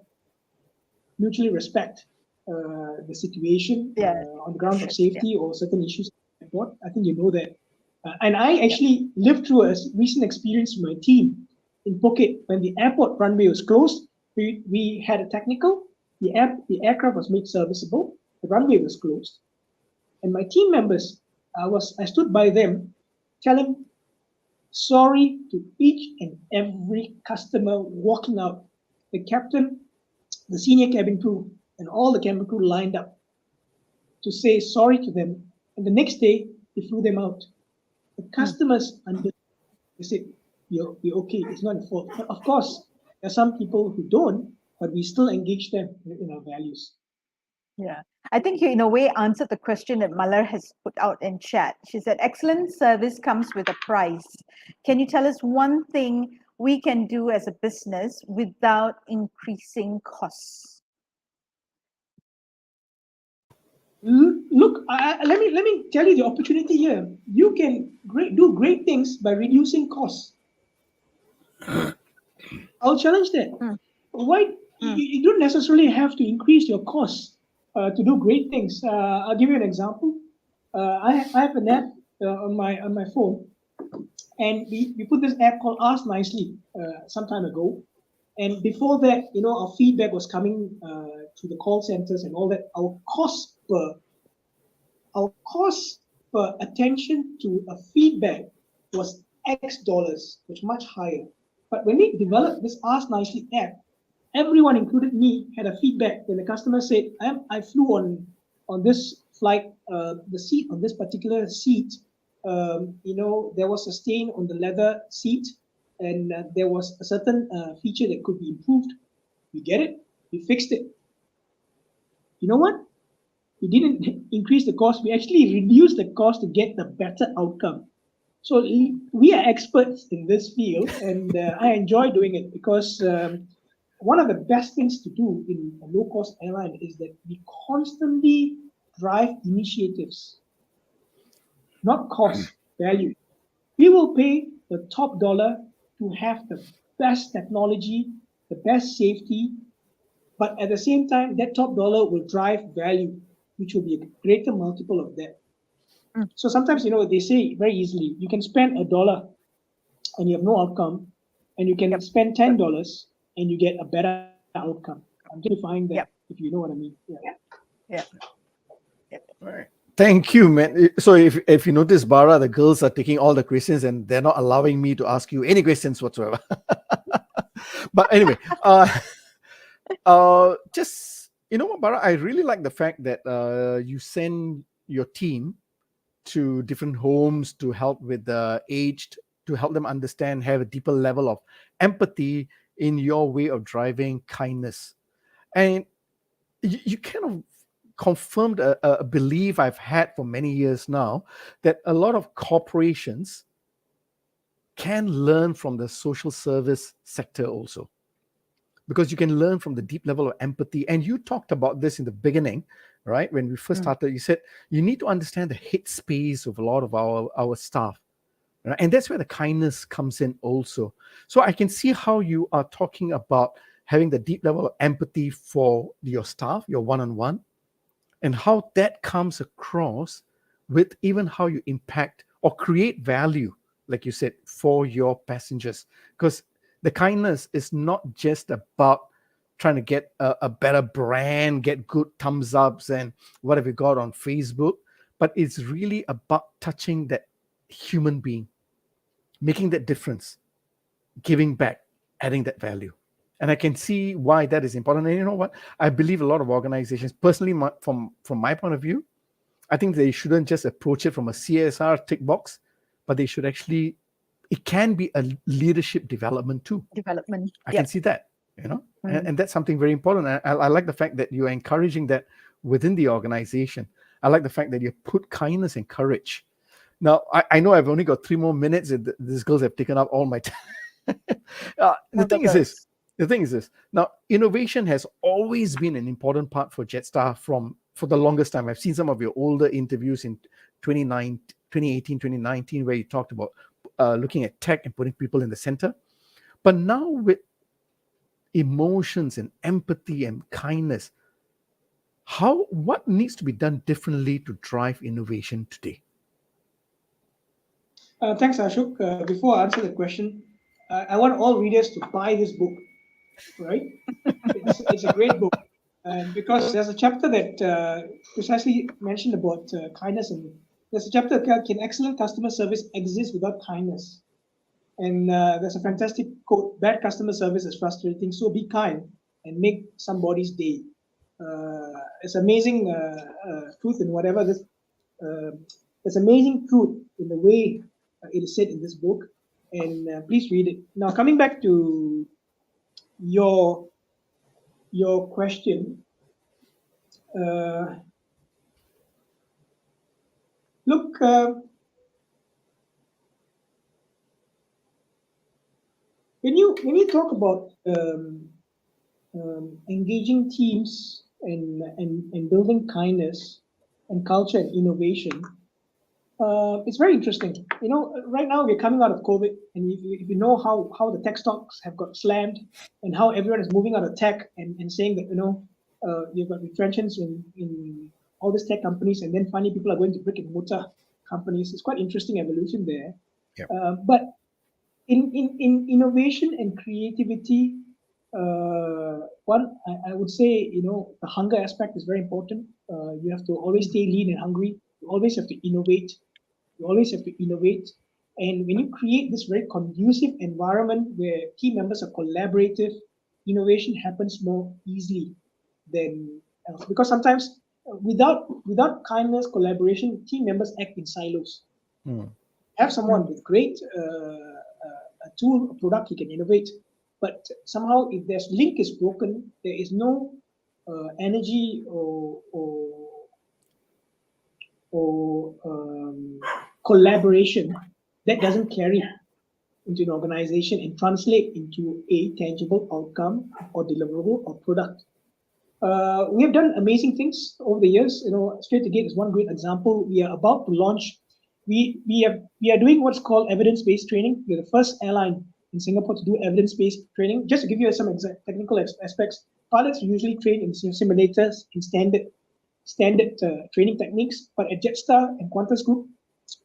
mutually respect the situation on the ground of safety or certain issues. I think you know that. And I actually lived through a recent experience with my team in Phuket when the airport runway was closed. We had a technical, the aircraft was made serviceable, the runway was closed. And my team members, I stood by them telling sorry to each and every customer walking out. The captain, the senior cabin crew, and all the cabin crew lined up to say sorry to them. And the next day, they flew them out. The customers understood. They said, you're okay, it's not your fault. But of course, there are some people who don't, but we still engage them in our values. Yeah, I think you in a way answered the question that Malar has put out in chat. She said, excellent service comes with a price. Can you tell us one thing we can do as a business without increasing costs? Look, let me tell you the opportunity here. You can do great things by reducing costs. I'll challenge that. Why? You don't necessarily have to increase your costs to do great things. I'll give you an example. I have an app on my phone, and we put this app called Ask Nicely some time ago. And before that, our feedback was coming to the call centers and all that. Our cost per attention to a feedback was X dollars, which much higher. But when we developed this Ask Nicely app, everyone, including me, had a feedback when the customer said, I flew on this flight, the seat on this particular seat, there was a stain on the leather seat, and there was a certain feature that could be improved. We get it, we fixed it. You know what? We didn't increase the cost, we actually reduced the cost to get the better outcome. So we are experts in this field, and I enjoy doing it because one of the best things to do in a low-cost airline is that we constantly drive initiatives, not cost, value. We will pay the top dollar to have the best technology, the best safety, but at the same time, that top dollar will drive value, which will be a greater multiple of that. So sometimes, they say very easily, you can spend $1 and you have no outcome, and you can spend $10 and you get a better outcome. I'm justifying that, if you know what I mean. Yeah. All right. Thank you, man. So if you notice, Bara, the girls are taking all the questions and they're not allowing me to ask you any questions whatsoever. But anyway, just, what, Bara, I really like the fact that you send your team to different homes to help with the aged, to help them understand, have a deeper level of empathy in your way of driving kindness. And you kind of confirmed a belief I've had for many years now, that a lot of corporations can learn from the social service sector also, because you can learn from the deep level of empathy. And you talked about this in the beginning, right? When we first started, you said you need to understand the headspace of a lot of our staff. Right? And that's where the kindness comes in also. So I can see how you are talking about having the deep level of empathy for your staff, your one-on-one, and how that comes across with even how you impact or create value, like you said, for your passengers. Because the kindness is not just about trying to get a better brand, get good thumbs ups and whatever you got on Facebook, but it's really about touching that human being, making that difference, giving back, adding that value. And I can see why that is important. And you know what? I believe a lot of organizations, personally, from my point of view, I think they shouldn't just approach it from a CSR tick box, but they should actually, it can be a leadership development too. I can see that, and that's something very important. I like the fact that you're encouraging that within the organization. I like the fact that you put kindness and courage. Now, I know I've only got 3 more minutes, and these girls have taken up all my time. The thing is this. Now, innovation has always been an important part for Jetstar for the longest time. I've seen some of your older interviews in 2018, 2019, where you talked about looking at tech and putting people in the center. But now with emotions and empathy and kindness, what needs to be done differently to drive innovation today? Thanks, Ashok. Before I answer the question, I want all readers to buy this book, right? It's a great book. Because there's a chapter that precisely mentioned about kindness, and there's a chapter called "Can Excellent Customer Service Exist Without Kindness?" And there's a fantastic quote: "Bad customer service is frustrating, so be kind and make somebody's day." It's amazing truth in whatever this. There's amazing truth in the way it is said in this book, and please read it. Now, coming back to your question, look, when you talk about engaging teams and building kindness and culture and innovation, it's very interesting. Right now we're coming out of COVID, and if you know how the tech stocks have got slammed, and how everyone is moving out of tech and saying that you've got retrenchments in all these tech companies, and then finally people are going to brick and mortar companies. It's quite interesting evolution there. Yep. But in innovation and creativity, one, I would say, the hunger aspect is very important. You have to always stay lean and hungry. You always have to innovate. And when you create this very conducive environment where team members are collaborative, innovation happens more easily than else. Because sometimes without kindness, collaboration, team members act in silos. Have someone with great a tool, a product he can innovate, but somehow if their link is broken, there is no energy or collaboration that doesn't carry into an organization and translate into a tangible outcome or deliverable or product. We have done amazing things over the years. Straight to Gate is one great example. We are about to launch. we are doing what's called evidence-based training. We're the first airline in Singapore to do evidence-based training. Just to give you some technical aspects, pilots usually train in simulators in standard training techniques. But at Jetstar and Qantas Group,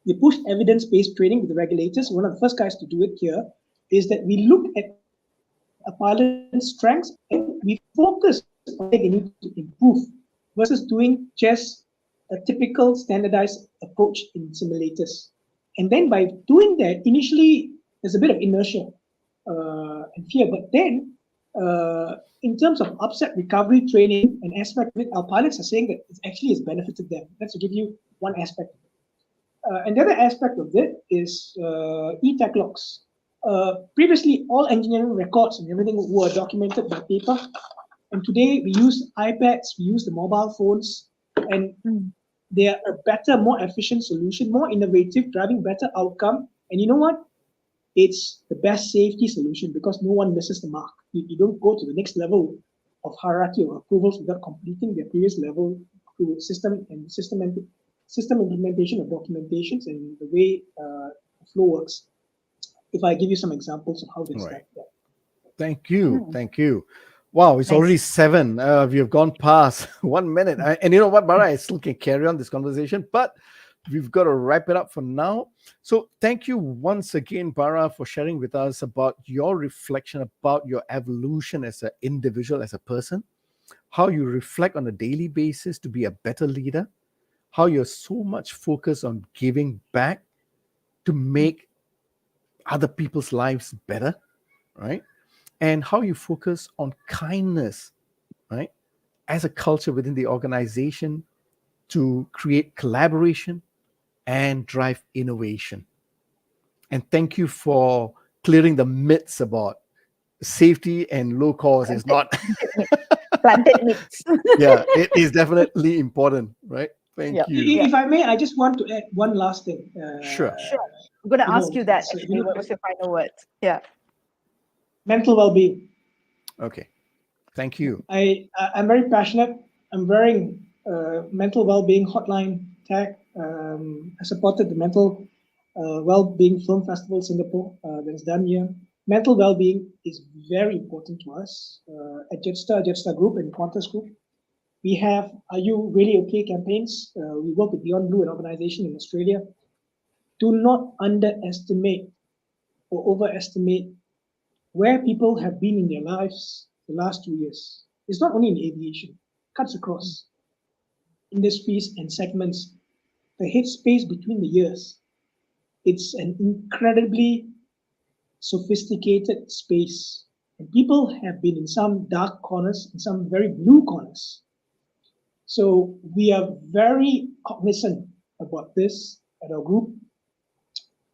we pushed evidence-based training with the regulators. One of the first guys to do it here is that we look at a pilot's strengths and we focus on what they need to improve versus doing just a typical standardized approach in simulators. And then by doing that, initially there's a bit of inertia and fear, but then in terms of upset recovery training and aspect of it, our pilots are saying that it actually has benefited them. That's to give you one aspect. And the other aspect of it is e-tech logs. Previously, all engineering records and everything were documented by paper. And today we use iPads, we use the mobile phones, and they are a better, more efficient solution, more innovative, driving better outcome. And you know what? It's the best safety solution because no one misses the mark. You don't go to the next level of hierarchy or approvals without completing their previous level through system implementation of documentations and the way the flow works. If I give you some examples of how this is done. Thank you. Wow, it's already 7. We have gone past 1 minute. And you know what, Bara, I still can carry on this conversation, but we've got to wrap it up for now. So thank you once again, Bara, for sharing with us about your reflection about your evolution as an individual, as a person, how you reflect on a daily basis to be a better leader, how you're so much focused on giving back to make other people's lives better, right? And how you focus on kindness, right, as a culture within the organization to create collaboration and drive innovation. And thank you for clearing the myths about safety and low cost is not planted myths. Yeah, it is definitely important, right? Thank you. If I may, I just want to add one last thing. Sure. I'm going to ask you that. Actually, what was your final words? Yeah. Mental well-being. Okay. Thank you. I'm very passionate. I'm wearing mental well-being hotline tag. I supported the mental well-being film festival Singapore that is done here. Mental well-being is very important to us at Jetstar Group and Qantas Group. We have Are You Really Okay campaigns. We work with Beyond Blue, an organization in Australia. Do not underestimate or overestimate where people have been in their lives the last 2 years. It's not only in aviation, cuts across industries and segments. The headspace between the years, it's an incredibly sophisticated space. And people have been in some dark corners and some very blue corners. So we are very cognizant about this at our group.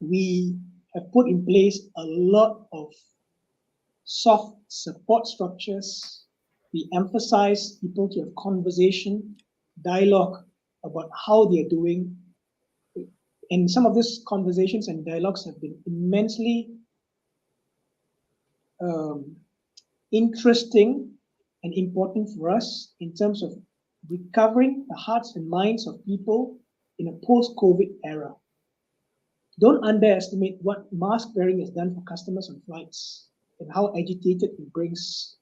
We have put in place a lot of soft support structures. We emphasize people to have conversation, dialogue about how they're doing. And some of these conversations and dialogues have been immensely interesting and important for us in terms of recovering the hearts and minds of people in a post-COVID era. Don't underestimate what mask wearing has done for customers on flights and how agitated it brings,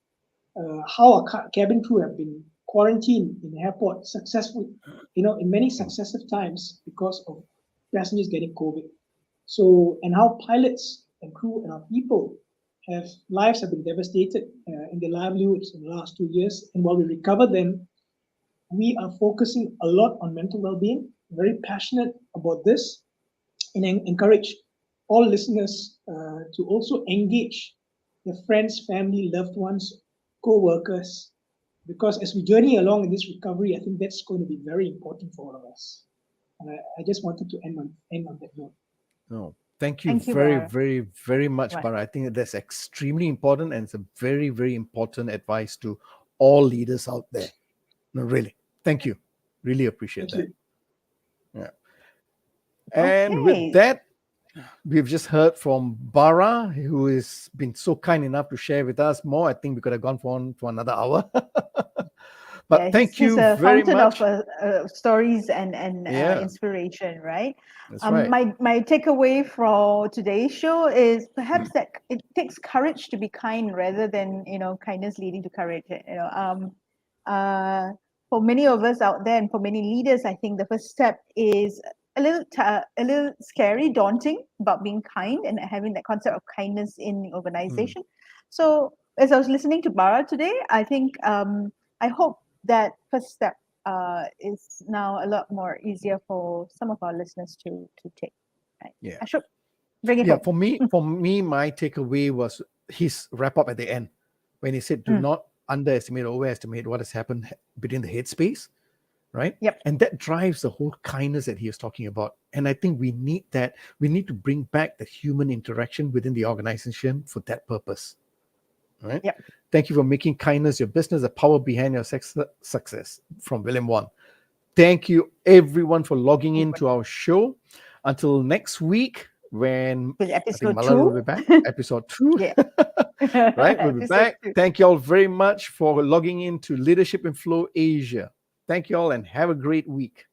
how our cabin crew have been quarantined in the airport successfully, in many successive times because of passengers getting COVID. So, and how pilots and crew and our people lives have been devastated in their livelihoods in the last 2 years. And while we recover them, we are focusing a lot on mental well-being, very passionate about this, and encourage all listeners to also engage their friends, family, loved ones, co-workers, because as we journey along in this recovery, I think that's going to be very important for all of us. And I just wanted to end on that note. No, thank you very, Bara. Very, very much, Right. Bara. I think that's extremely important, and it's a very, very important advice to all leaders out there. No, really. Thank you. Really appreciate that. Yeah. And with that, we've just heard from Bara, who has been so kind enough to share with us more. I think we could have gone for another hour. But thank he's you a very fountain much. of stories and Yeah. inspiration, right? That's right. My takeaway for today's show is perhaps that it takes courage to be kind rather than kindness leading to courage. For many of us out there and for many leaders, I think the first step is a little scary, daunting about being kind and having that concept of kindness in the organization. So as I was listening to Bara today, I think I hope that first step is now a lot more easier for some of our listeners to take. Right? Yeah. I should bring it Yeah, home. for me, my takeaway was his wrap up at the end when he said, "Do not underestimate or overestimate what has happened between the headspace," right? Yep. And that drives the whole kindness that he was talking about. And I think we need that. We need to bring back the human interaction within the organization for that purpose. Right? Yep. Thank you for making kindness your business, the power behind your success. From William Wan. Thank you, everyone, for logging into our show. Until next week, when with I think episode Malala will 2. be back, episode 2. Yeah. Right? We'll be Episode back. 2. Thank you all very much for logging into Leadership in Flow Asia. Thank you all and have a great week.